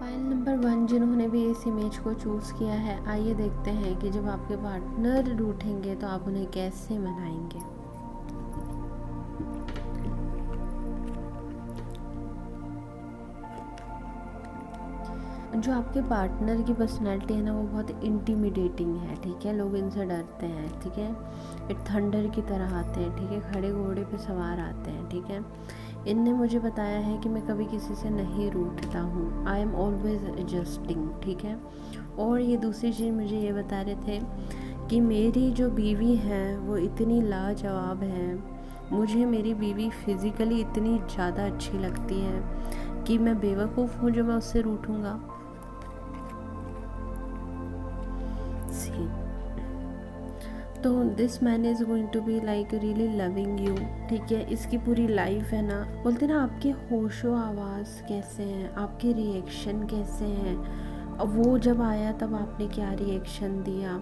File number 1 जिन्होंने भी इस इमेज को चूज़ किया है, आइए देखते हैं कि जब आपके पार्टनर रूठेंगे तो आप उन्हें कैसे मनाएंगे। जो आपके पार्टनर की पर्सनैलिटी है ना, वो बहुत इंटिमिडेटिंग है। ठीक है, लोग इनसे डरते हैं। ठीक है, एक थंडर की तरह आते हैं। ठीक है, खड़े घोड़े पे सवार आते हैं। ठीक है, इनने मुझे बताया है कि मैं कभी किसी से नहीं रूठता हूँ। I am always adjusting. ठीक है, और ये दूसरी चीज़ मुझे ये बता रहे थे कि मेरी जो बीवी है वो इतनी लाजवाब है। मुझे मेरी बीवी फिज़िकली इतनी ज़्यादा अच्छी लगती है कि मैं बेवकूफ़ हूँ जो मैं उससे रूठूँगा। तो this man is going to be like really loving you. ठीक है, इसकी पूरी लाइफ है ना, बोलते ना आपके होशो आवाज़ कैसे हैं, आपके रिएक्शन कैसे हैं। अब वो जब आया तब आपने क्या रिएक्शन दिया,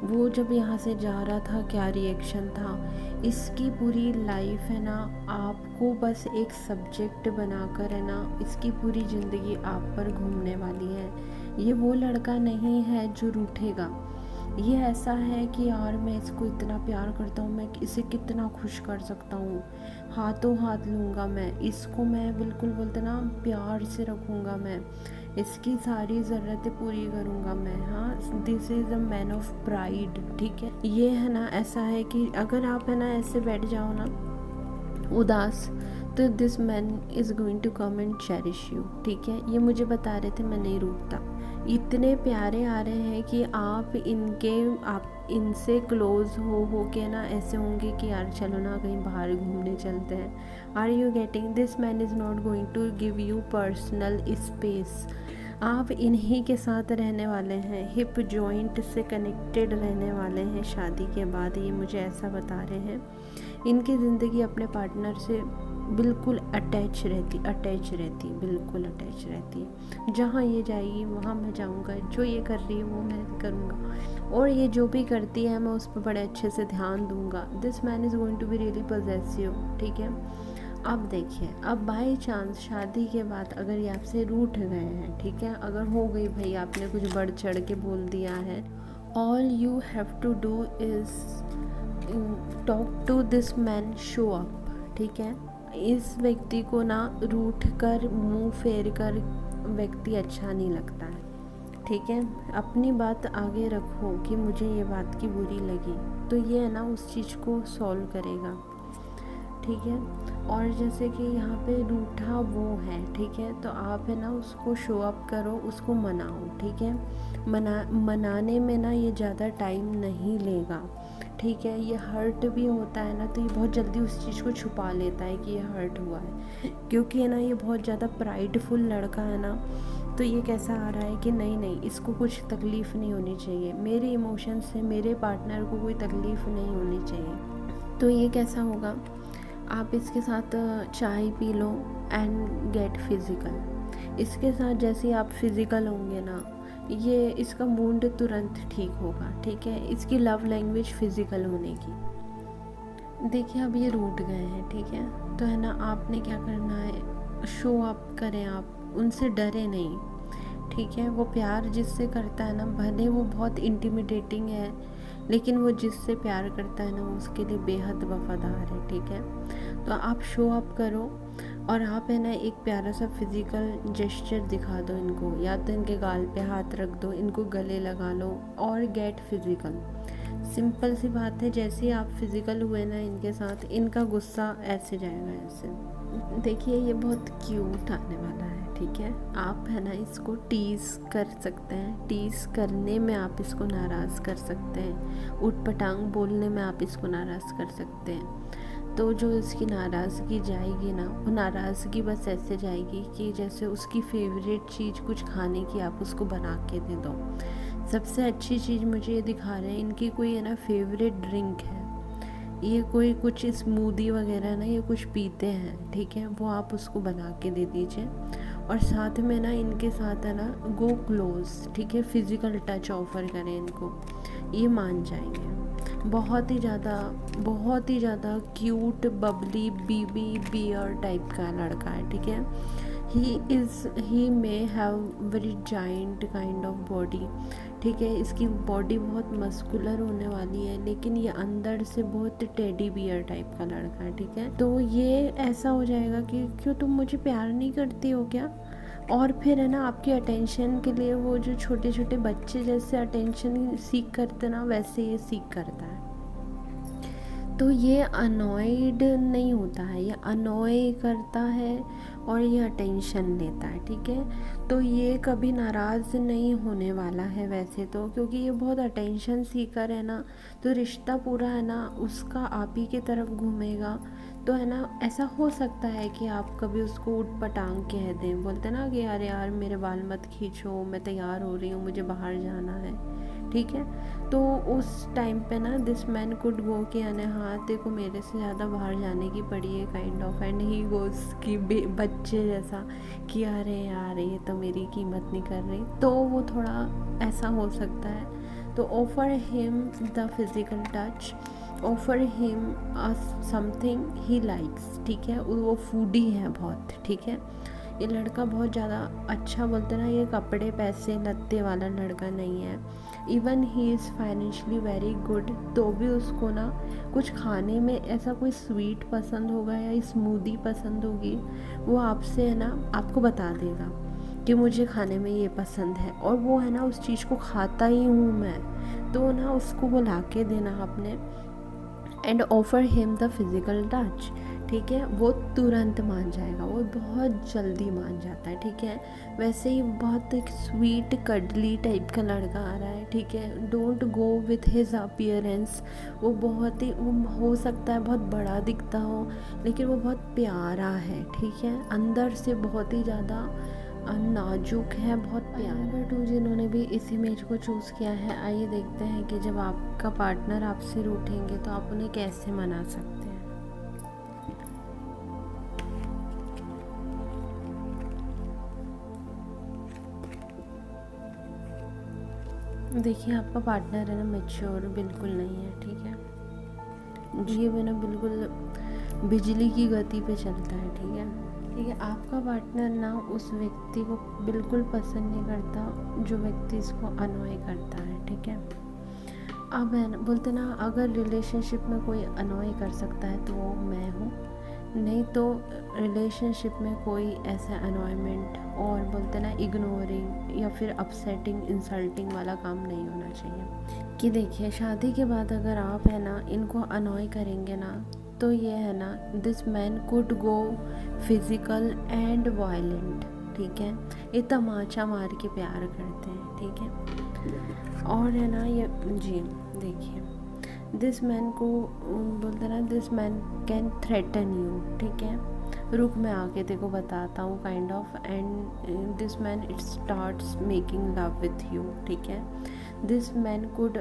वो जब यहाँ से जा रहा था क्या रिएक्शन था। इसकी पूरी लाइफ है ना, आपको बस एक सब्जेक्ट बनाकर है ना, इसकी पूरी ज़िंदगी आप पर घूमने वाली है। ये वो लड़का नहीं है जो रूठेगा। ये ऐसा है कि यार मैं इसको इतना प्यार करता हूँ, मैं इसे कितना खुश कर सकता हूँ, हाथों हाथ लूँगा मैं इसको, मैं बिल्कुल बोलते ना प्यार से रखूँगा मैं, इसकी सारी ज़रूरतें पूरी करूँगा मैं। हाँ, this is a man of pride. ठीक है, ये है ना, ऐसा है कि अगर आप है ना ऐसे बैठ जाओ ना उदास, तो this man is going to come and cherish you. ठीक है, ये मुझे बता रहे थे, मैं नहीं रूठता। इतने प्यारे आ रहे हैं कि आप इनसे क्लोज हो के ना ऐसे होंगे कि यार चलो ना कहीं बाहर घूमने चलते हैं। Are you getting? This man is not going to give you personal space. आप इन्हीं के साथ रहने वाले हैं, हिप जॉइंट से कनेक्टेड रहने वाले हैं शादी के बाद। ये मुझे ऐसा बता रहे हैं। इनकी ज़िंदगी अपने पार्टनर से बिल्कुल अटैच रहती, बिल्कुल अटैच रहती है। जहाँ ये जाएगी वहाँ मैं जाऊँगा, जो ये कर रही है वो मैं करूँगा, और ये जो भी करती है मैं उस पर बड़े अच्छे से ध्यान दूँगा। This man is going to be really possessive. ठीक है, अब देखिए, अब बाई चांस शादी के बाद अगर ये आपसे रूठ गए हैं, ठीक है, अगर हो गई भाई आपने कुछ बढ़ चढ़ के बोल दिया है, all you have to do is talk to this man, show up. ठीक है, इस व्यक्ति को ना रूठ कर मुंह फेर कर व्यक्ति अच्छा नहीं लगता है। ठीक है, अपनी बात आगे रखो कि मुझे ये बात की बुरी लगी, तो ये है ना उस चीज़ को सॉल्व करेगा। ठीक है, और जैसे कि यहाँ पे रूठा वो है, ठीक है, तो आप है ना उसको शो अप करो, उसको मनाओ। ठीक है, मनाने में ना ये ज़्यादा टाइम नहीं लेगा। ठीक है, ये हर्ट भी होता है ना, तो ये बहुत जल्दी उस चीज़ को छुपा लेता है कि ये हर्ट हुआ है, क्योंकि है ना ये बहुत ज़्यादा प्राइडफुल लड़का है ना। तो ये कैसा आ रहा है कि नहीं नहीं, इसको कुछ तकलीफ़ नहीं होनी चाहिए, मेरे इमोशन से मेरे पार्टनर को कोई तकलीफ़ नहीं होनी चाहिए। तो ये कैसा होगा, आप इसके साथ चाय पी लो एंड गेट फिज़िकल। इसके साथ जैसे आप फिज़िकल होंगे ना, ये इसका मूड तुरंत ठीक होगा। ठीक है, इसकी लव लैंग्वेज फिज़िकल होने की। देखिए, अब ये रूठ गए हैं, ठीक है, तो है ना आपने क्या करना है, शो अप करें, आप उनसे डरे नहीं। ठीक है, वो प्यार जिससे करता है ना, भले वो बहुत इंटिमिडेटिंग है, लेकिन वो जिससे प्यार करता है ना वो उसके लिए बेहद वफादार है। ठीक है, तो आप शो अप करो, और आप है ना एक प्यारा सा फिज़िकल जेस्चर दिखा दो इनको, या तो इनके गाल पे हाथ रख दो, इनको गले लगा लो, और गेट फिज़िकल। सिंपल सी बात है, जैसे ही आप फिज़िकल हुए ना इनके साथ, इनका गुस्सा ऐसे जाएगा, ऐसे। देखिए, ये बहुत क्यूट आने वाला है। ठीक है, आप है ना इसको टीज़ कर सकते हैं, टीज़ करने में आप इसको नाराज़ कर सकते हैं, उटपटांग बोलने में आप इसको नाराज़ कर सकते हैं। तो जो इसकी नाराज़गी जाएगी ना, वो नाराज़गी बस ऐसे जाएगी कि जैसे उसकी फेवरेट चीज़ कुछ खाने की आप उसको बना के दे दो। सबसे अच्छी चीज़ मुझे ये दिखा रहे हैं, इनकी कोई है ना फेवरेट ड्रिंक है, ये कोई कुछ स्मूदी वगैरह ना ये कुछ पीते हैं। ठीक है, वो आप उसको बना के दे दीजिए, और साथ में ना इनके साथ है ना गो क्लोज। ठीक है, फिज़िकल टच ऑफ़र करें इनको, ये मान जाएंगे। बहुत ही ज़्यादा cute bubbly baby bear type का लड़का है। ठीक है, he may have very giant kind of body, ठीक है। इसकी बॉडी बहुत मस्कुलर होने वाली है, लेकिन ये अंदर से बहुत टेडी बियर टाइप का लड़का है, ठीक है। तो ये ऐसा हो जाएगा कि क्यों तुम मुझे प्यार नहीं करती हो क्या, और फिर है ना आपकी अटेंशन के लिए वो जो छोटे छोटे बच्चे जैसे अटेंशन सीख करते ना, वैसे ये सीख करता है। तो ये अनॉयड नहीं होता है, ये अनॉय करता है और ये अटेंशन लेता है, ठीक है। तो ये कभी नाराज़ नहीं होने वाला है वैसे तो, क्योंकि ये बहुत अटेंशन सीकर है ना, तो रिश्ता पूरा है ना उसका आप ही की तरफ घूमेगा। तो है ना ऐसा हो सकता है कि आप कभी उसको उठ पटांग कह दें, बोलते ना कि यार यार मेरे बाल मत खींचो, मैं तैयार हो रही हूँ, मुझे बाहर जाना है, ठीक है। तो उस टाइम पे ना दिस मैन कुड गो कि यानी हाँ देखो मेरे से ज़्यादा बाहर जाने की पड़ी है काइंड ऑफ, एंड ही गोस कि बच्चे जैसा कि अरे यार ये तो मेरी कीमत नहीं कर रही, तो वो थोड़ा ऐसा हो सकता है। तो offer him the physical touch, offer him something he likes, ठीक है। वो फूडी है बहुत, ठीक है। ये लड़का बहुत ज़्यादा अच्छा, बोलते ना ये कपड़े पैसे लत्ते वाला लड़का नहीं है। Even he is financially very good, तो भी उसको ना कुछ खाने में ऐसा कोई स्वीट पसंद होगा या स्मूदी पसंद होगी, वो आपसे है ना आपको बता देगा कि मुझे खाने में ये पसंद है, और वो है ना उस चीज़ को खाता ही हूँ मैं, तो ना उसको बुला के देना आपने। And offer him the physical touch, ठीक है। वो तुरंत मान जाएगा, वो बहुत जल्दी मान जाता है, ठीक है। वैसे ही बहुत एक स्वीट कडली टाइप का लड़का आ रहा है, ठीक है। Don't go with his appearance, वो बहुत ही वो हो सकता है बहुत बड़ा दिखता हो, लेकिन वो बहुत प्यारा है, ठीक है। अंदर से बहुत ही ज़्यादा नाजुक है, बहुत प्यारा। नंबर 2 जिन्होंने भी इस इमेज को चूज़ किया है, आइए देखते हैं कि जब आपका पार्टनर आपसे रूठेंगे तो आप उन्हें कैसे मना सकते हैं। देखिए आपका पार्टनर है ना मैच्योर बिल्कुल नहीं है, ठीक है। ये भी ना बिल्कुल बिजली की गति पे चलता है, ठीक है। ठीक है, आपका पार्टनर ना उस व्यक्ति को बिल्कुल पसंद नहीं करता जो व्यक्ति इसको अनॉय करता है, ठीक है। अब है ना बोलते ना अगर रिलेशनशिप में कोई अनॉय कर सकता है तो वो मैं हूँ, नहीं तो रिलेशनशिप में कोई ऐसा अनॉयमेंट और बोलते ना इग्नोरिंग या फिर अपसेटिंग इंसल्टिंग वाला काम नहीं होना चाहिए। कि देखिए शादी के बाद अगर आप है ना इनको अनॉय करेंगे ना, तो ये है ना this man could go physical and violent, ठीक है। ये तमाचा मार के प्यार करते हैं, ठीक है। और है ना ये जी देखिए दिस मैन को बोलते ना this man can threaten you, ठीक है। रुक मैं आके तेरे को बताता हूँ kind of, and this man it starts making love with you, ठीक है। दिस मैन कुड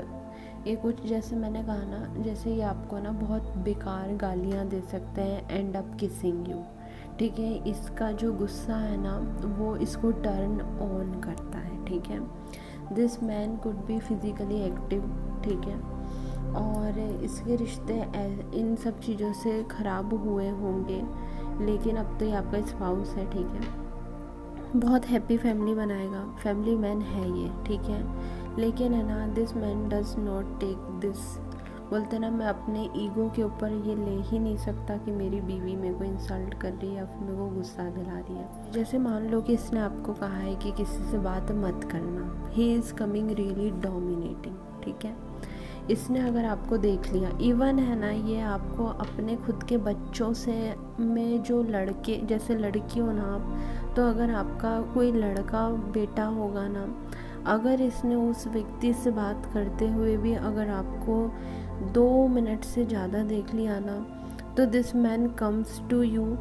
ये कुछ जैसे मैंने कहा ना, जैसे ये आपको ना बहुत बेकार गालियाँ दे सकते हैं, एंड अप किसिंग यू, ठीक है। इसका जो गुस्सा है ना वो इसको टर्न ऑन करता है, ठीक है। This man could be physically active, ठीक है। और इसके रिश्ते इन सब चीज़ों से ख़राब हुए होंगे, लेकिन अब तो ये आपका स्पाउस है, ठीक है। बहुत हैप्पी फैमिली बनाएगा, फैमिली मैन है ये, ठीक है। लेकिन है ना this man does not take this, बोलते ना मैं अपने ईगो के ऊपर ये ले ही नहीं सकता कि मेरी बीवी मेरे को इंसल्ट कर रही है या फिर मेरे को गुस्सा दिला रही है। जैसे मान लो कि इसने आपको कहा है कि किसी से बात मत करना, he is coming really dominating, ठीक है। इसने अगर आपको देख लिया, इवन है ना ये आपको अपने खुद के बच्चों से में जो लड़के जैसे लड़की हो ना आप, तो अगर आपका कोई लड़का बेटा होगा ना, अगर इसने उस व्यक्ति से बात करते हुए भी अगर आपको 2 मिनट से ज़्यादा देख लिया ना, तो this man comes to you,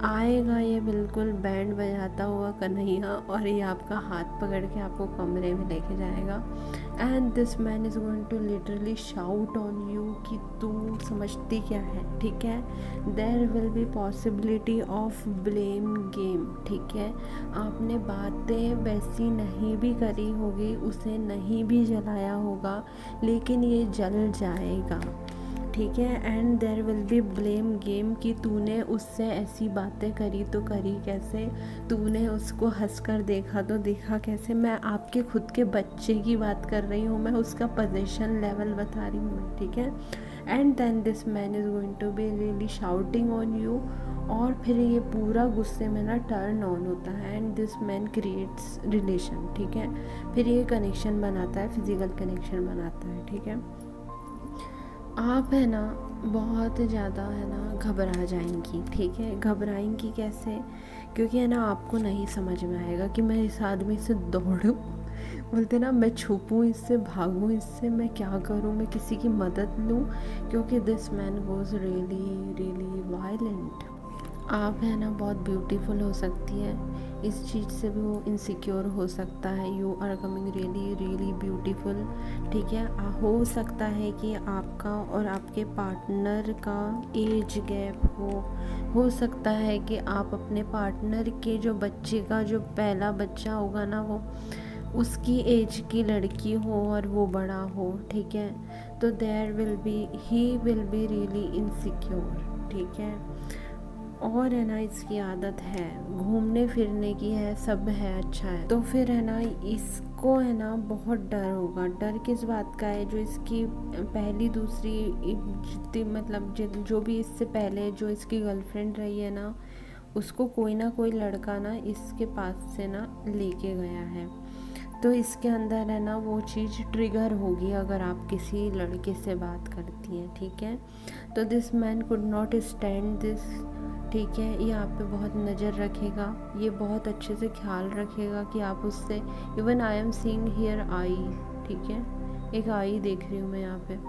आएगा ये बिल्कुल बैंड बजाता हुआ कन्हैया, और ये आपका हाथ पकड़ के आपको कमरे में लेके जाएगा, and this man is going to literally shout on you कि तू समझती क्या है, ठीक है। There will be possibility of blame game, ठीक है। आपने बातें वैसी नहीं भी करी होगी, उसे नहीं भी जलाया होगा, लेकिन ये जल जाएगा, ठीक है। And there will be blame game कि तूने उससे ऐसी बातें करी तो करी कैसे, तूने उसको हंसकर देखा तो देखा कैसे। मैं आपके खुद के बच्चे की बात कर रही हूँ, मैं उसका पोजीशन लेवल बता रही हूँ, ठीक है। And then this man is going to be really shouting on you, और फिर ये पूरा गुस्से में ना टर्न ऑन होता है and this man creates relation, ठीक है। फिर ये कनेक्शन बनाता है, फिजिकल कनेक्शन बनाता है, ठीक है। आप है ना बहुत ज़्यादा है ना घबरा जाएंगी, ठीक है। घबराएंगी कैसे, क्योंकि है ना आपको नहीं समझ में आएगा कि मैं इस आदमी से दौड़ूं, बोलते ना मैं छुपूं इससे, भागूं इससे, मैं क्या करूं, मैं किसी की मदद लूं, क्योंकि this man was really really violent. आप है ना बहुत ब्यूटीफुल हो सकती है, इस चीज़ से भी वो इनसिक्योर हो सकता है। You are coming really really beautiful, ठीक है। हो सकता है कि आपका और आपके पार्टनर का एज गैप हो सकता है कि आप अपने पार्टनर के जो बच्चे का जो पहला बच्चा होगा ना वो उसकी एज की लड़की हो और वो बड़ा हो, ठीक है। तो he will be really insecure, ठीक है। और है ना इसकी आदत है घूमने फिरने की है, सब है, अच्छा है। तो फिर है ना इसको है ना बहुत डर होगा। डर किस बात का है, जो इसकी पहली दूसरी जितनी मतलब जो भी इससे पहले जो इसकी गर्लफ्रेंड रही है ना, उसको कोई ना कोई लड़का ना इसके पास से ना लेके गया है। तो इसके अंदर है ना वो चीज़ ट्रिगर होगी अगर आप किसी लड़के से बात करती हैं, ठीक है। तो this man could not stand this, ठीक है। ये आप पे बहुत नज़र रखेगा, ये बहुत अच्छे से ख्याल रखेगा कि आप उससे, even I am seeing here I, ठीक है, एक आई देख रही हूँ मैं यहाँ पे,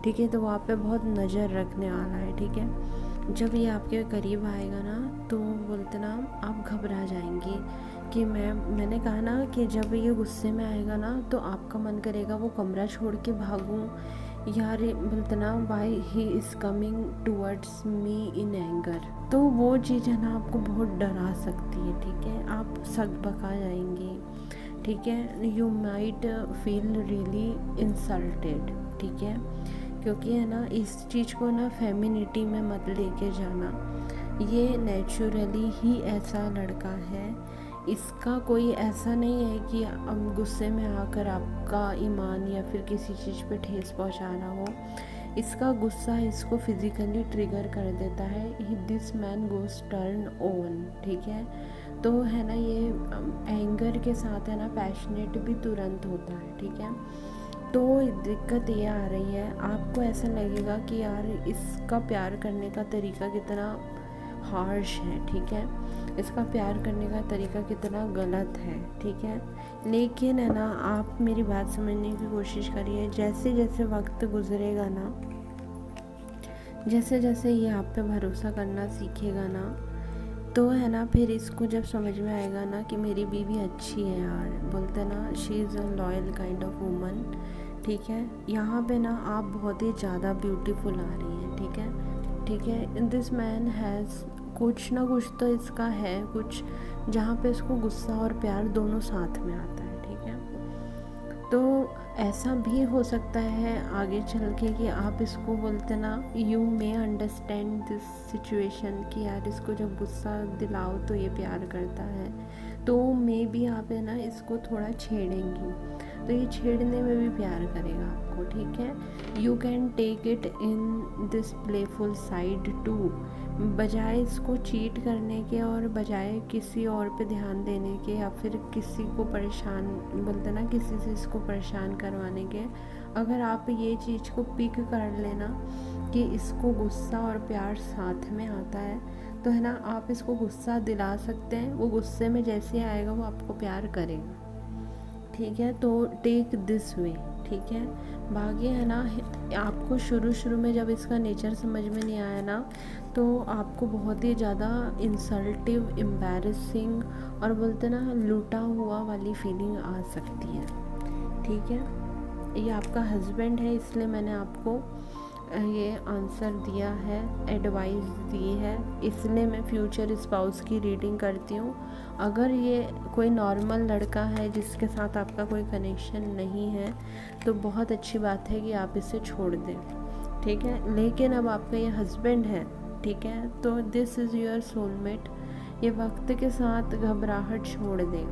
ठीक है। तो वो आप पे बहुत नज़र रखने वाला है, ठीक है। जब ये आपके करीब आएगा ना तो बोलते ना आप घबरा जाएंगी कि मैंने कहा ना कि जब ये गुस्से में आएगा ना तो आपका मन करेगा वो कमरा छोड़ के भागूं, यार बोलते ना why he is coming towards me in anger. तो वो चीज़ है ना आपको बहुत डरा सकती है, ठीक है। आप सकबका जाएंगे, ठीक है। You might feel really insulted, ठीक है। क्योंकि है ना इस चीज़ को ना फेमिनिटी में मत लेके जाना, ये नेचुरली ही ऐसा लड़का है। इसका कोई ऐसा नहीं है कि गुस्से में आकर आपका ईमान या फिर किसी चीज़ पे ठेस पहुंचाना हो। इसका गुस्सा इसको फिज़िकली ट्रिगर कर देता है। This man goes turn on, ठीक है। तो है ना ये एंगर के साथ है ना पैशनेट भी तुरंत होता है, ठीक है। तो दिक्कत ये आ रही है, आपको ऐसा लगेगा कि यार इसका प्यार करने का तरीका कितना हार्श है, ठीक है। इसका प्यार करने का तरीका कितना गलत है, ठीक है। लेकिन है ना आप मेरी बात समझने की कोशिश करिए। जैसे जैसे वक्त गुजरेगा ना, जैसे जैसे ये आप पे भरोसा करना सीखेगा ना, तो है ना फिर इसको जब समझ में आएगा ना कि मेरी बीवी अच्छी है यार, बोलते ना she is a loyal kind of woman, ठीक है। यहाँ पे ना आप बहुत ही ज़्यादा ब्यूटीफुल आ रही हैं, ठीक है, ठीक है। दिस मैन हैज़ कुछ ना कुछ तो इसका है, कुछ जहाँ पे इसको गुस्सा और प्यार दोनों साथ में आता है, ठीक है। तो ऐसा भी हो सकता है आगे चल के कि आप इसको बोलते ना you may understand this situation कि यार इसको जब गुस्सा दिलाओ तो ये प्यार करता है, तो मे भी आप है ना इसको थोड़ा छेड़ेंगी तो ये छेड़ने में भी प्यार करेगा आपको, ठीक है। You can take it in this playful side too, बजाय इसको चीट करने के और बजाय किसी और पे ध्यान देने के या फिर किसी को परेशान बोलते ना किसी से इसको परेशान करवाने के, अगर आप ये चीज़ को पिक कर लेना कि इसको गुस्सा और प्यार साथ में आता है, तो है ना आप इसको गुस्सा दिला सकते हैं। वो गुस्से में जैसे आएगा वो आपको प्यार करेगा, ठीक है। तो टेक दिस वे, ठीक है। बाकी है ना आपको शुरू में जब इसका नेचर समझ में नहीं आया ना तो आपको बहुत ही ज़्यादा इंसल्टिव, एम्बैरेसिंग और बोलते ना लूटा हुआ वाली फीलिंग आ सकती है, ठीक है। ये आपका हस्बैंड है इसलिए मैंने आपको ये आंसर दिया है, एडवाइस दी है, इसलिए मैं फ्यूचर स्पाउस की रीडिंग करती हूँ। अगर ये कोई नॉर्मल लड़का है जिसके साथ आपका कोई कनेक्शन नहीं है तो बहुत अच्छी बात है कि आप इसे छोड़ दें, ठीक है। लेकिन अब आपका ये हस्बैंड है, ठीक है, तो दिस इज़ योर सोलमेट। ये वक्त के साथ घबराहट छोड़ दे,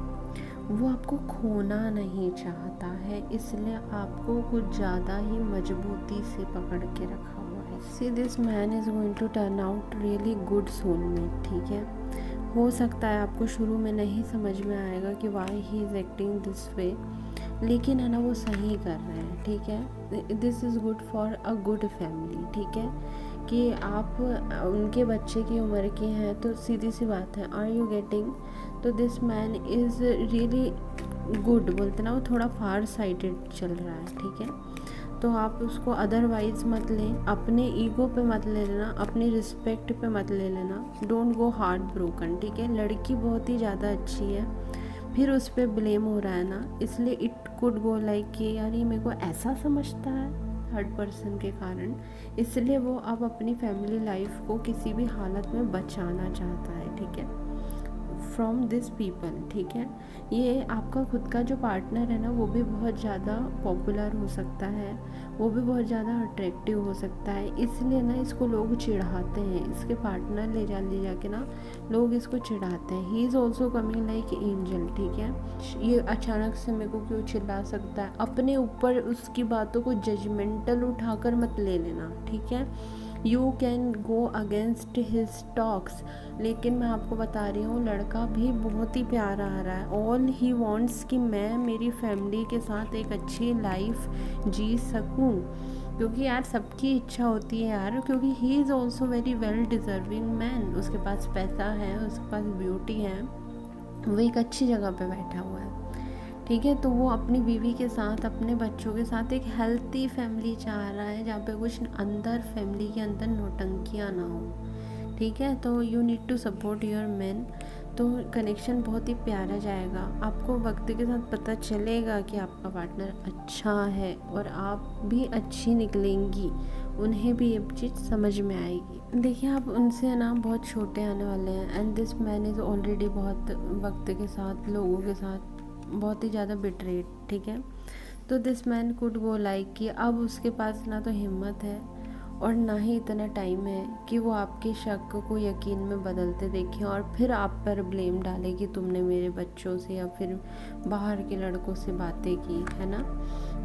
वो आपको खोना नहीं चाहता है, इसलिए आपको कुछ ज़्यादा ही मजबूती से पकड़ के रखा हुआ है। See this man is going to turn out really good soulmate, ठीक है। हो सकता है आपको शुरू में नहीं समझ में आएगा कि why he is acting this way, लेकिन है ना वो सही कर रहे हैं, ठीक है। This is good for a good family, ठीक है, कि आप उनके बच्चे की उम्र के हैं, तो सीधी सी बात है, आर यू गेटिंग। तो this man is really good, बोलते ना वो थोड़ा फार साइटेड चल रहा है, ठीक है। तो आप उसको अदरवाइज मत लें, अपने ईगो पे मत ले लेना, अपनी रिस्पेक्ट पे मत ले लेना, डोंट गो हार्ट ब्रोकन, ठीक है। लड़की बहुत ही ज़्यादा अच्छी है, फिर उस पर ब्लेम हो रहा है ना, इसलिए इट कुड गो लाइक कि यार ये मेरे को ऐसा समझता है थर्ड पर्सन के कारण, इसलिए वो अब अपनी फैमिली लाइफ को किसी भी हालत में बचाना चाहता है, ठीक है, फ्रॉम दिस पीपल, ठीक है। ये आपका खुद का जो पार्टनर है ना, वो भी बहुत ज़्यादा पॉपुलर हो सकता है, वो भी बहुत ज़्यादा अट्रैक्टिव हो सकता है, इसलिए ना इसको लोग चिढ़ाते हैं, इसके पार्टनर ले जाके ना लोग इसको चिढ़ाते हैं। He is also coming like angel, ठीक है। ये अचानक से मेरे को क्यों चिल्ला सकता है, अपने ऊपर उसकी बातों को जजमेंटल उठाकर मत ले लेना, ठीक है। You can go against his talks, लेकिन मैं आपको बता रही हूँ लड़का भी बहुत ही प्यारा आ रहा है। ऑल ही वॉन्ट्स कि मैं मेरी फैमिली के साथ एक अच्छी लाइफ जी सकूँ, क्योंकि यार सबकी इच्छा होती है यार, क्योंकि he is also very well deserving man, उसके पास पैसा है, उसके पास ब्यूटी है, वो एक अच्छी जगह पे बैठा हुआ है, ठीक है। तो वो अपनी बीवी के साथ, अपने बच्चों के साथ एक हेल्थी फैमिली चाह रहा है, जहाँ पे कुछ अंदर फैमिली के अंदर नौटंकियाँ ना हो, ठीक है। तो you need to support your man. तो कनेक्शन बहुत ही प्यारा जाएगा, आपको वक्त के साथ पता चलेगा कि आपका पार्टनर अच्छा है और आप भी अच्छी निकलेंगी, उन्हें भी ये चीज़ समझ में आएगी। देखिए आप उनसे ना बहुत छोटे आने वाले हैं, and this man is already बहुत वक्त के साथ लोगों के साथ बहुत ही ज़्यादा बिटरेड, ठीक है। तो this man could go like कि अब उसके पास ना तो हिम्मत है और ना ही इतना टाइम है कि वो आपके शक को यकीन में बदलते देखें और फिर आप पर ब्लेम डाले कि तुमने मेरे बच्चों से या फिर बाहर के लड़कों से बातें की, है ना।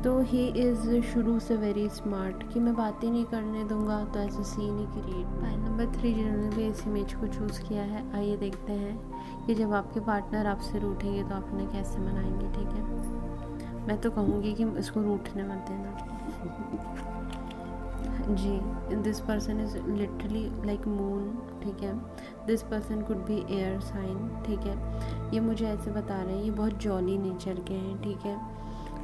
तो ही इज़ शुरू से वेरी स्मार्ट कि मैं बातें नहीं करने दूंगा, तो ऐसे सीन ही क्रिएट। पॉइंट नंबर 3 जिन्होंने भी इस इमेज को चूज़ किया है, आइए देखते हैं कि जब आपके पार्टनर आपसे रूठेंगे तो आप उन्हें कैसे मनाएंगे, ठीक है। मैं तो कहूँगी कि इसको रूठने मत देना जी। This person is literally like moon, ठीक है। This person could be air sign, ठीक है। ये मुझे ऐसे बता रहे हैं ये बहुत जॉली नेचर के हैं, ठीक है।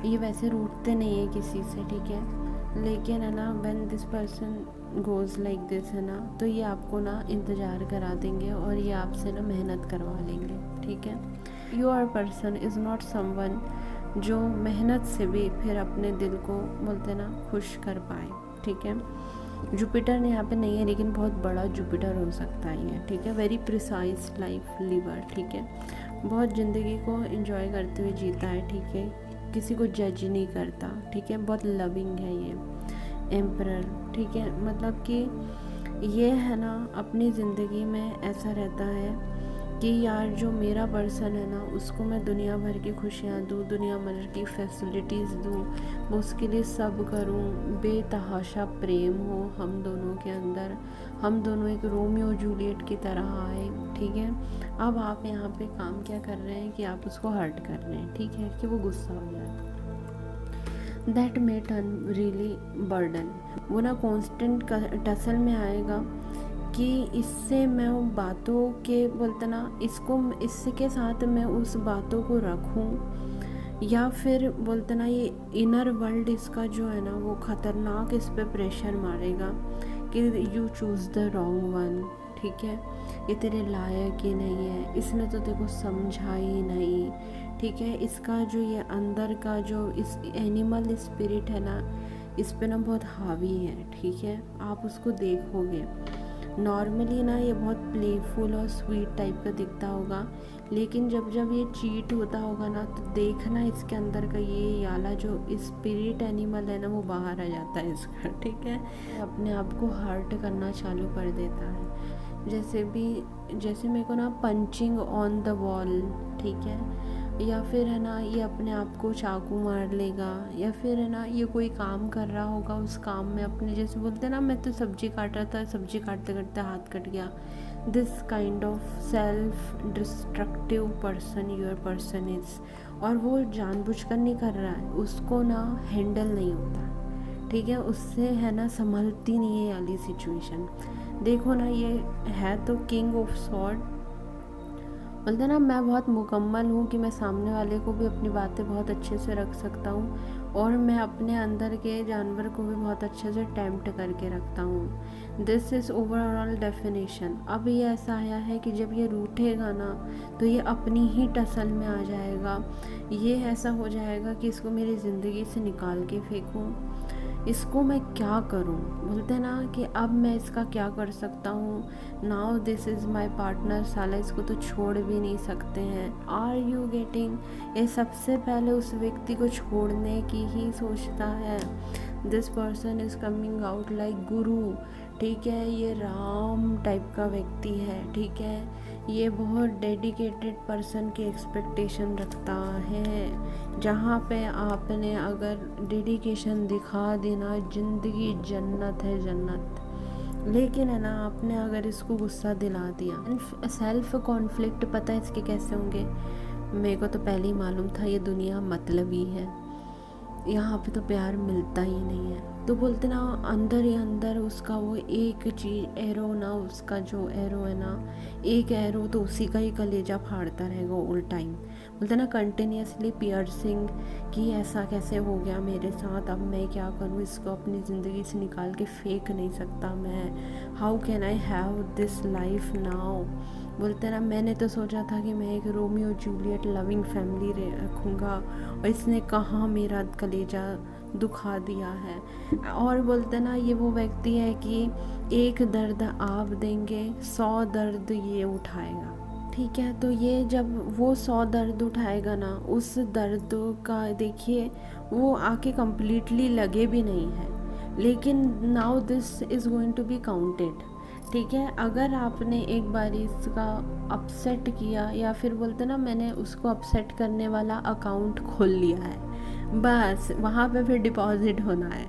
ये वैसे रूठते नहीं है किसी से, ठीक है, लेकिन है ना when this person goes like this, है ना, तो ये आपको ना इंतज़ार करा देंगे और ये आपसे ना मेहनत करवा लेंगे, ठीक है। Your person is not someone जो मेहनत से भी फिर अपने दिल को बोलते ना खुश कर पाए, ठीक है। जुपिटर ने यहाँ पे नहीं है, लेकिन बहुत बड़ा जुपिटर हो सकता है ये, ठीक है। वेरी प्रिसाइज लाइफ लिवर, ठीक है। बहुत ज़िंदगी को एंजॉय करते हुए जीता है, ठीक है, किसी को जज नहीं करता, ठीक है। बहुत लविंग है ये एम्परर, ठीक है। मतलब कि ये है ना अपनी ज़िंदगी में ऐसा रहता है कि यार जो मेरा पर्सन है ना उसको मैं दुनिया भर की खुशियाँ दूँ, दुनिया भर की फैसिलिटीज़ दूँ, मैं उसके लिए सब करूँ, बेतहाशा प्रेम हो हम दोनों के अंदर, हम दोनों एक रोमियो जूलियट की तरह आए, ठीक है। अब आप यहाँ पे काम क्या कर रहे हैं कि आप उसको हर्ट कर रहे हैं, ठीक है, कि वो गुस्सा हो जाए। That may turn really burden, वो ना कॉन्स्टेंट टसल में आएगा कि इससे मैं वो बातों के बोलते ना इसके साथ मैं उस बातों को रखूं, या फिर बोलते ना ये इनर वर्ल्ड इसका जो है ना वो ख़तरनाक इस पे प्रेशर मारेगा कि you choose the wrong one, ठीक है, ये तेरे लायक ही नहीं है, इसने तो तेरे को समझा ही नहीं, ठीक है। इसका जो ये अंदर का जो इस एनिमल स्पिरिट है ना इस पे ना बहुत हावी है, ठीक है। आप उसको देखोगे नॉर्मली ना ये बहुत प्लेफुल और स्वीट टाइप का दिखता होगा, लेकिन जब जब ये चीट होता होगा ना तो देखना इसके अंदर का ये वाला जो स्पिरिट एनिमल है ना वो बाहर आ जाता है इसका, ठीक है। अपने आप को हर्ट करना चालू कर देता है, जैसे मेरे को ना पंचिंग ऑन द वॉल, ठीक है, या फिर है ना ये अपने आप को चाकू मार लेगा, या फिर है ना ये कोई काम कर रहा होगा, उस काम में अपने, जैसे बोलते हैं ना मैं तो सब्जी काट रहा था, सब्जी काटते काटते हाथ कट गया, this kind of self destructive person your person is. और वो जानबूझकर नहीं कर रहा है, उसको ना हैंडल नहीं होता, ठीक है, उससे है ना संभलती नहीं है वाली सिचुएशन। देखो ना ये है तो किंग ऑफ सॉर्ड, बोलते ना मैं बहुत मुकम्मल हूँ कि मैं सामने वाले को भी अपनी बातें बहुत अच्छे से रख सकता हूँ और मैं अपने अंदर के जानवर को भी बहुत अच्छे से टेम्प्ट करके रखता हूँ। This is overall definition. अब ये ऐसा आया है कि जब ये रूठेगा ना तो ये अपनी ही टसल में आ जाएगा, ये ऐसा हो जाएगा कि इसको मेरी ज़िंदगी से निकाल के फेंकूँ, इसको मैं क्या करूं। बोलते हैं ना कि अब मैं इसका क्या कर सकता हूँ, now this is my partner, साला इसको तो छोड़ भी नहीं सकते हैं। Are you getting? ये सबसे पहले उस व्यक्ति को छोड़ने की ही सोचता है। This person is coming out like गुरु, ठीक है, ये राम टाइप का व्यक्ति है, ठीक है, ये बहुत डेडिकेटेड पर्सन की एक्सपेक्टेशन रखता है। जहाँ पे आपने अगर डेडिकेशन दिखा देना, ज़िंदगी जन्नत है जन्नत। लेकिन है ना आपने अगर इसको गुस्सा दिला दिया, सेल्फ कॉन्फ्लिक्ट पता है इसके कैसे होंगे, मेरे को तो पहले ही मालूम था ये दुनिया मतलबी है, यहाँ पे तो प्यार मिलता ही नहीं है। तो बोलते ना अंदर ही अंदर उसका वो एक चीज़ एरो ना, उसका जो एरो है ना, एक एरो तो उसी का ही कलेजा फाड़ता रहेगा ऑल टाइम। बोलते ना कंटिन्यूसली पियर्सिंग कि ऐसा कैसे हो गया मेरे साथ, अब मैं क्या करूँ, इसको अपनी ज़िंदगी से निकाल के फेंक नहीं सकता मैं, how can I have this life now. बोलते ना मैंने तो सोचा था कि मैं एक रोमियो जूलियट लविंग फैमिली रखूँगा और इसने कहाँ मेरा कलेजा दुखा दिया है। और बोलते ना ये वो व्यक्ति है कि एक दर्द आप देंगे 100 दर्द ये उठाएगा, ठीक है। तो ये जब वो 100 दर्द उठाएगा ना, उस दर्द का देखिए वो आके कम्प्लीटली लगे भी नहीं है, लेकिन now this is going to be counted, ठीक है। अगर आपने एक बार इसका अपसेट किया, या फिर बोलते ना मैंने उसको अपसेट करने वाला अकाउंट खोल लिया है, बस वहाँ पे फिर डिपॉज़िट होना है,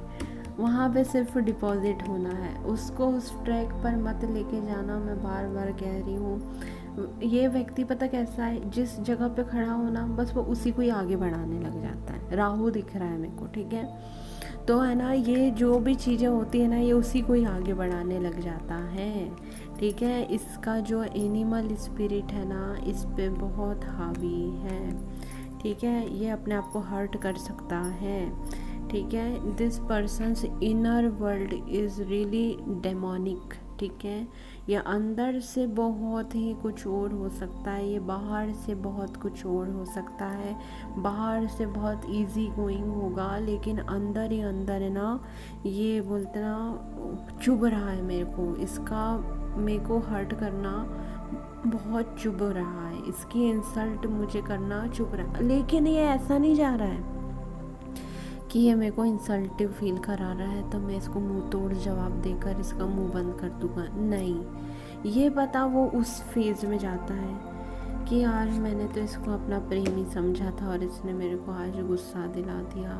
वहाँ पे सिर्फ डिपॉज़िट होना है, उसको उस ट्रैक पर मत लेके जाना। मैं बार बार कह रही हूँ, ये व्यक्ति पता कैसा है, जिस जगह पे खड़ा हो ना बस वो उसी को ही आगे बढ़ाने लग जाता है। राहु दिख रहा है मेरे को, ठीक है, तो है ना ये जो भी चीज़ें होती है ना ये उसी को ही आगे बढ़ाने लग जाता है, ठीक है। इसका जो एनिमल स्पिरिट है ना इस पे बहुत हावी है, ठीक है, ये अपने आप को हर्ट कर सकता है, ठीक है। This persons inner world is really demonic, ठीक है, ये अंदर से बहुत ही कुछ और हो सकता है, ये बाहर से बहुत कुछ और हो सकता है, बाहर से बहुत इजी गोइंग होगा, लेकिन अंदर ही अंदर है ना ये बोलते ना चुभ रहा है मेरे को, इसका मेरे को हर्ट करना बहुत चुभ रहा है, इसकी इंसल्ट मुझे करना चुभ रहा है। लेकिन ये ऐसा नहीं जा रहा है कि ये मेरे को इंसल्टिव फील करा रहा है तो मैं इसको मुंह तोड़ जवाब देकर इसका मुंह बंद कर दूंगा, नहीं। ये पता वो उस फेज़ में जाता है कि यार मैंने तो इसको अपना प्रेमी समझा था और इसने मेरे को आज गुस्सा दिला दिया,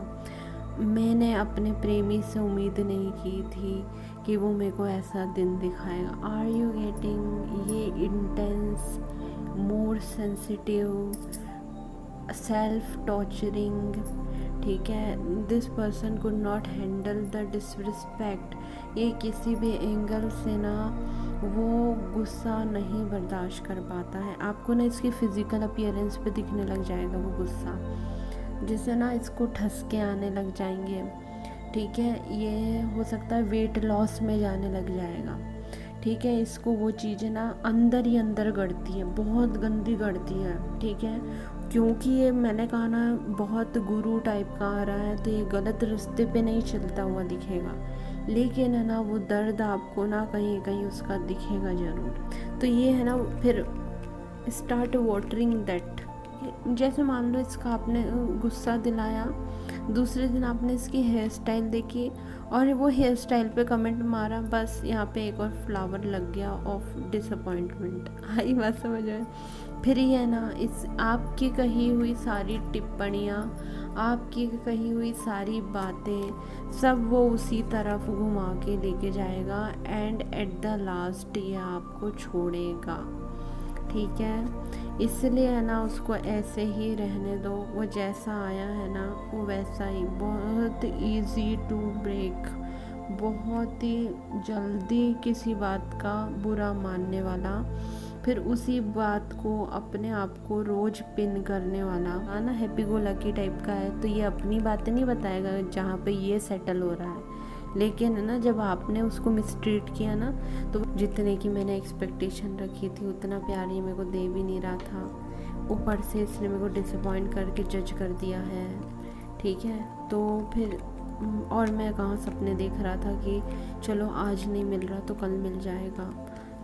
मैंने अपने प्रेमी से उम्मीद नहीं की थी कि वो मेरे को ऐसा दिन दिखाएगा। Are you getting? ये intense, more sensitive, self torturing, ठीक है। This person could not handle the disrespect, ये किसी भी एंगल से ना वो गुस्सा नहीं बर्दाश्त कर पाता है। आपको ना इसकी फ़िज़िकल अपीयरेंस पे दिखने लग जाएगा वो गुस्सा, जिससे ना इसको ठसके आने लग जाएंगे, ठीक है। ये हो सकता है वेट लॉस में जाने लग जाएगा, ठीक है। इसको वो चीज़ें ना अंदर ही अंदर गड़ती है, बहुत गंदी गड़ती है, ठीक है, क्योंकि ये मैंने कहा ना बहुत गुरु टाइप का आ रहा है, तो ये गलत रास्ते पे नहीं चलता हुआ दिखेगा, लेकिन है ना वो दर्द आपको ना कहीं कहीं उसका दिखेगा ज़रूर। तो ये है ना फिर स्टार्ट वाटरिंग दैट। जैसे मान लो इसका आपने गुस्सा दिलाया, दूसरे दिन आपने इसकी हेयर स्टाइल देखी और वो हेयर स्टाइल पे कमेंट मारा, बस यहाँ पे एक और फ्लावर लग गया ऑफ डिसअपॉइंटमेंट। आई बात समझ में? फिर ये है ना इस आपकी कही हुई सारी टिप्पणियाँ, आपकी कही हुई सारी बातें सब वो उसी तरफ घुमा के लेके जाएगा एंड एट द लास्ट ये आपको छोड़ेगा। ठीक है, इसलिए है ना उसको ऐसे ही रहने दो, वो जैसा आया है ना वो वैसा ही। बहुत इजी टू ब्रेक, बहुत ही जल्दी किसी बात का बुरा मानने वाला, फिर उसी बात को अपने आप को रोज पिन करने वाला, है ना हैप्पी गो लकी टाइप का है। तो ये अपनी बातें नहीं बताएगा जहाँ पे ये सेटल हो रहा है, लेकिन है ना जब आपने उसको मिसट्रीट किया ना, तो जितने की मैंने एक्सपेक्टेशन रखी थी उतना प्यार ये मेरे को दे भी नहीं रहा था, ऊपर से इसने मेरे को डिसअपॉइंट करके जज कर दिया है। ठीक है, तो फिर और मैं कहाँ सपने देख रहा था कि चलो आज नहीं मिल रहा तो कल मिल जाएगा,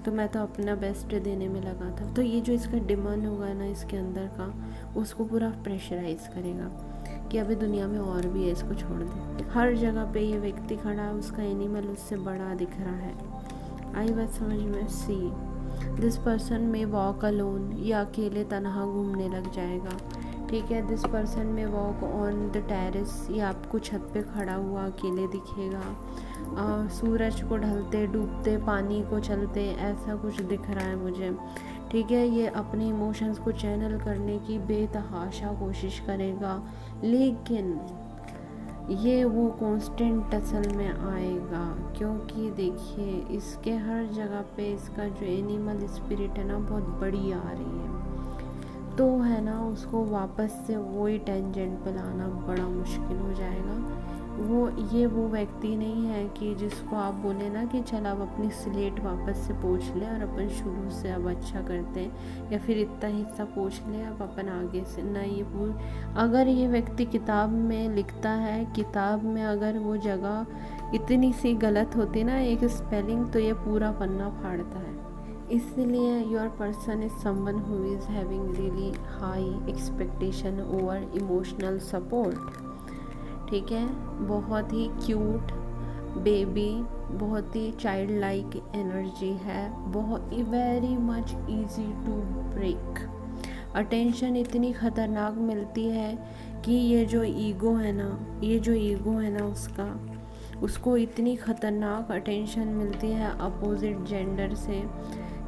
तो मैं तो अपना बेस्ट देने में लगा था। तो ये जो इसका डिमांड होगा ना इसके अंदर का, उसको पूरा प्रेशराइज करेगा कि अभी दुनिया में और भी है, इसको छोड़ दे। हर जगह पे ये व्यक्ति खड़ा है, उसका एनिमल उससे बड़ा दिख रहा है। आई बात समझ में? सी दिस पर्सन में वॉक अलोन, या अकेले तनहा घूमने लग जाएगा। ठीक है, दिस पर्सन में वॉक ऑन द टेरेस, या आपको छत पे खड़ा हुआ अकेले दिखेगा, सूरज को ढलते डूबते, पानी को चलते, ऐसा कुछ दिख रहा है मुझे। ठीक है, ये अपने इमोशंस को चैनल करने की बेतहाशा कोशिश करेगा, लेकिन ये वो कांस्टेंट टसल में आएगा, क्योंकि देखिए इसके हर जगह पे इसका जो एनिमल स्पिरिट है ना बहुत बड़ी आ रही है, तो है ना उसको वापस से वही टेंजेंट पे लाना बड़ा मुश्किल हो जाएगा। वो व्यक्ति नहीं है कि जिसको आप बोले ना कि चल अब अपनी स्लेट वापस से पोंछ ले और अपन शुरू से अब अच्छा करते हैं, या फिर इतना हिस्सा पोंछ ले अब अपन आगे से ना। ये अगर ये व्यक्ति किताब में लिखता है, किताब में अगर वो जगह इतनी सी गलत होती ना एक स्पेलिंग, तो ये पूरा पन्ना फाड़ता है। इसलिए your person is someone who is having really high expectation over emotional support. ठीक है, बहुत ही क्यूट बेबी, बहुत ही चाइल्ड लाइक एनर्जी है, बहुत very much easy to break. Attention इतनी ख़तरनाक मिलती है कि ये जो ईगो है ना उसको इतनी ख़तरनाक अटेंशन मिलती है अपोजिट जेंडर से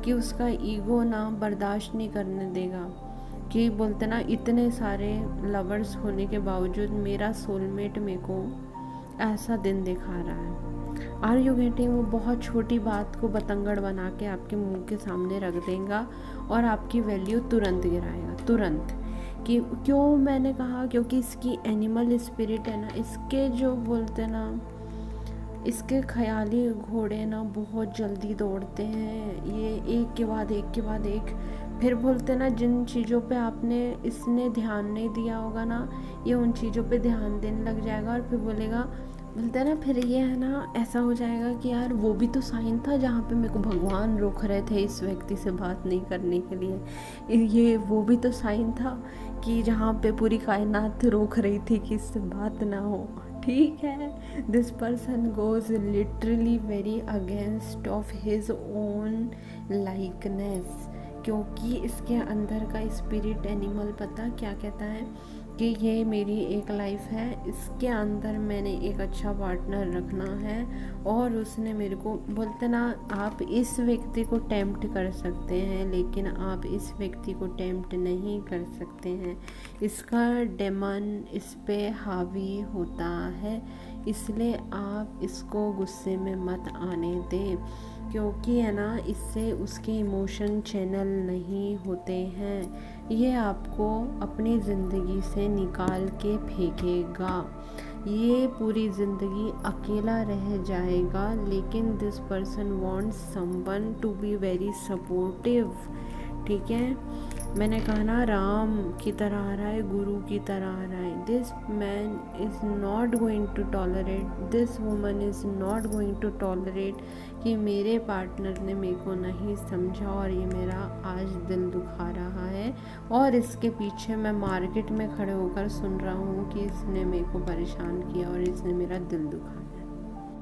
कि उसका ईगो ना बर्दाश्त नहीं करने देगा कि बोलते ना इतने सारे लवर्स होने के बावजूद मेरा सोलमेट मेरे को ऐसा दिन दिखा रहा है। Are you getting? वो बहुत छोटी बात को बतंगड़ बना के आपके मुंह के सामने रख देगा और आपकी वैल्यू तुरंत गिराएगा, तुरंत। कि क्यों मैंने कहा, क्योंकि इसकी एनिमल स्पिरिट है ना, इसके जो बोलते ना इसके ख्याली घोड़े ना बहुत जल्दी दौड़ते हैं, ये एक के बाद एक। फिर बोलते ना जिन चीज़ों पे इसने ध्यान नहीं दिया होगा ना, ये उन चीज़ों पे ध्यान देने लग जाएगा और फिर बोलते ना फिर ये है ना ऐसा हो जाएगा कि यार वो भी तो साइन था जहाँ पे मेरे को भगवान रोक रहे थे इस व्यक्ति से बात नहीं करने के लिए, ये वो भी तो साइन था कि जहाँ पे पूरी कायनात रोक रही थी कि इससे बात ना हो। ठीक है, this person goes literally very against of his own likeness, क्योंकि इसके अंदर का स्पिरिट एनिमल पता क्या कहता है कि ये मेरी एक लाइफ है, इसके अंदर मैंने एक अच्छा पार्टनर रखना है। और उसने मेरे को बोलते ना आप इस व्यक्ति को टेम्प्ट कर सकते हैं, लेकिन आप इस व्यक्ति को टेम्प्ट नहीं कर सकते हैं, इसका डेमन इस पे हावी होता है, इसलिए आप इसको गुस्से में मत आने दें, क्योंकि है ना इससे उसके इमोशन चैनल नहीं होते हैं, ये आपको अपनी ज़िंदगी से निकाल के फेंकेगा, ये पूरी ज़िंदगी अकेला रह जाएगा। लेकिन this person wants someone to be very supportive. ठीक है, मैंने कहा ना, राम की तरह आ रहा है, गुरु की तरह आ रहा है। This man is not going to tolerate, this woman is not going to tolerate कि मेरे पार्टनर ने मेरे को नहीं समझा और ये मेरा आज दिल दुखा रहा है, और इसके पीछे मैं मार्केट में खड़े होकर सुन रहा हूँ कि इसने मेरे को परेशान किया और इसने मेरा दिल दुखा।